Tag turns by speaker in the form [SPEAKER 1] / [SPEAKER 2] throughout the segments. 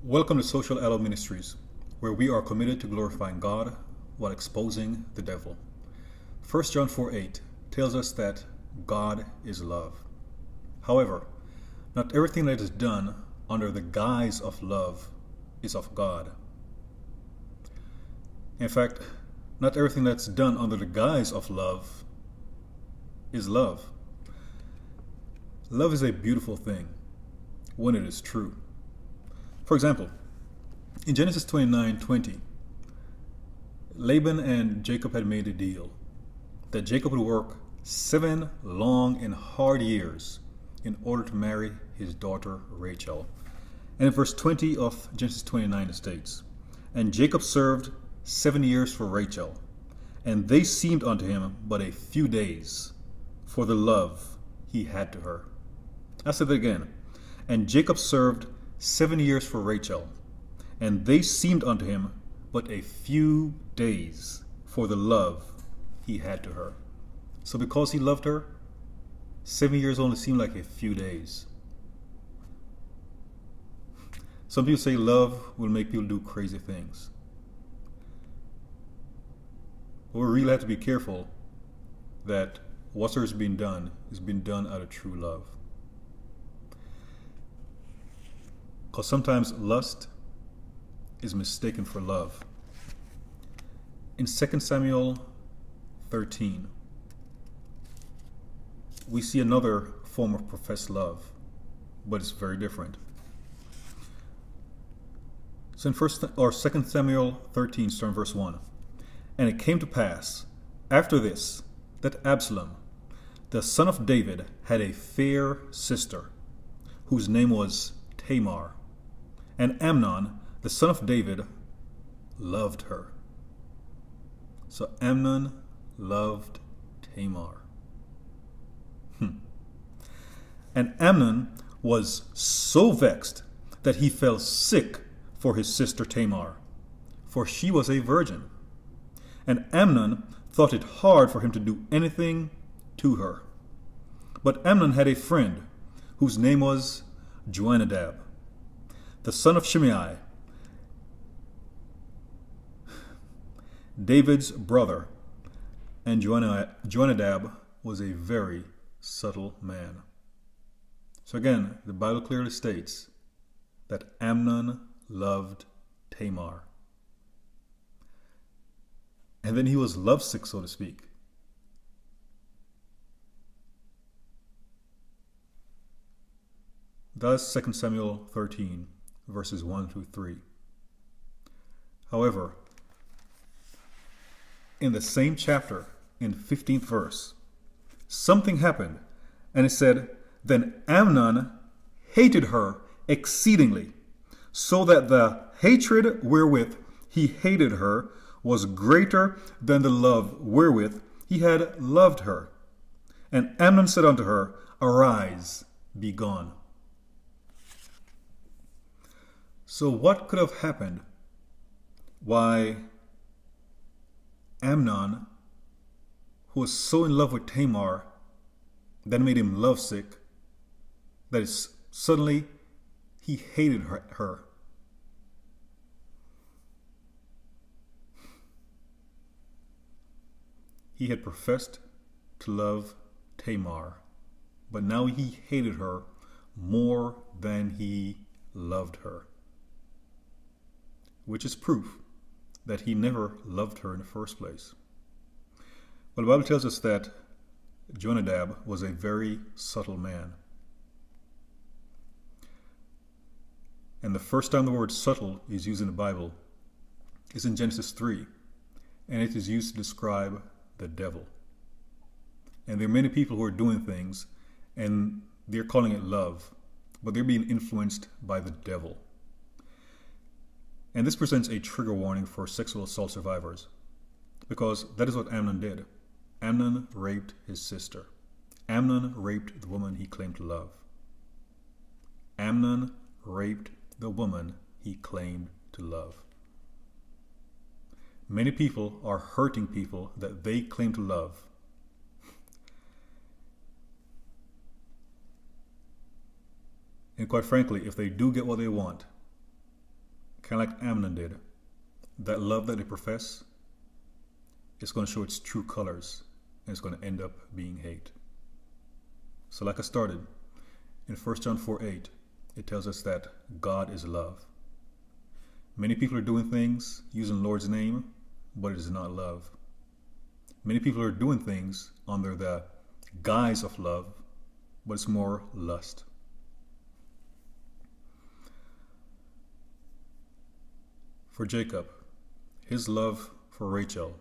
[SPEAKER 1] Welcome to Social Aloe Ministries, where we are committed to glorifying God while exposing the devil. 1 John 4:8 tells us that God is love. However, not everything that is done under the guise of love is of God. In fact, not everything that's done under the guise of love is love. Love is a beautiful thing when it is true. For example, in Genesis 29:20, Laban and Jacob had made a deal that Jacob would work 7 long and hard years in order to marry his daughter Rachel. And in verse 20 of Genesis 29 it states, "And Jacob served 7 years for Rachel, and they seemed unto him but a few days, for the love he had to her." I said it again. "And Jacob served 7 years for Rachel, and they seemed unto him but a few days, for the love he had to her." So because he loved her, 7 years only seemed like a few days. Some people say love will make people do crazy things. But we really have to be careful that whatever is being done out of true love. Because sometimes lust is mistaken for love. In 2 Samuel 13, we see another form of professed love, but it's very different. So in 2 Samuel 13, starting verse 1, "And it came to pass after this that Absalom, the son of David, had a fair sister, whose name was Tamar. And Amnon, the son of David, loved her." So Amnon loved Tamar. And Amnon was so vexed that he fell sick for his sister Tamar, for she was a virgin. And Amnon thought it hard for him to do anything to her. But Amnon had a friend whose name was Jonadab, the son of Shimei, David's brother, and Jonadab was a very subtle man. So again, the Bible clearly states that Amnon loved Tamar. And then he was lovesick, so to speak. Thus 2 Samuel 13, verses 1 through 3. However, in the same chapter, in 15th verse, something happened, and it said, "Then Amnon hated her exceedingly, so that the hatred wherewith he hated her was greater than the love wherewith he had loved her. And Amnon said unto her, Arise, be gone." So what could have happened? Why, Amnon, who was so in love with Tamar, that made him lovesick, that is, suddenly he hated her. He had professed to love Tamar, but now he hated her more than he loved her, which is proof that he never loved her in the first place. Well, the Bible tells us that Jonadab was a very subtle man. And the first time the word subtle is used in the Bible is in Genesis 3, and it is used to describe the devil. And there are many people who are doing things, and they're calling it love, but they're being influenced by the devil. And this presents a trigger warning for sexual assault survivors, because that is what Amnon did. Amnon raped his sister. Amnon raped the woman he claimed to love. Amnon raped the woman he claimed to love. Many people are hurting people that they claim to love. And quite frankly, if they do get what they want, kind of like Amnon did. That love that they profess is going to show its true colors, and it's going to end up being hate. So like I started, in 1 John 4:8, it tells us that God is love. Many people are doing things using the Lord's name, but it is not love. Many people are doing things under the guise of love, but it's more lust. For Jacob, his love for Rachel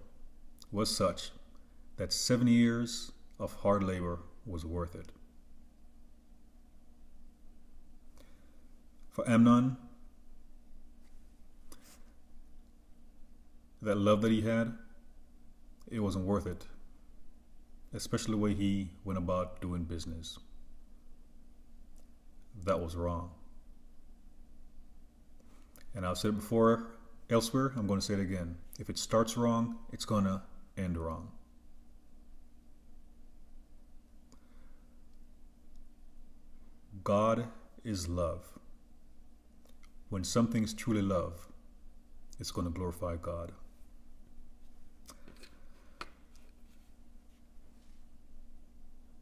[SPEAKER 1] was such that 7 years of hard labor was worth it. For Amnon, that love that he had, it wasn't worth it, especially the way he went about doing business. That was wrong. And I've said it before elsewhere, I'm going to say it again. If it starts wrong, it's going to end wrong. God is love. When something is truly love, it's going to glorify God.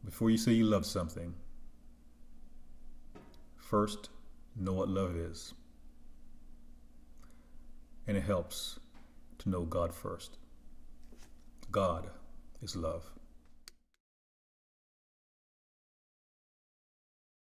[SPEAKER 1] Before you say you love something, first know what love is. And it helps to know God first. God is love.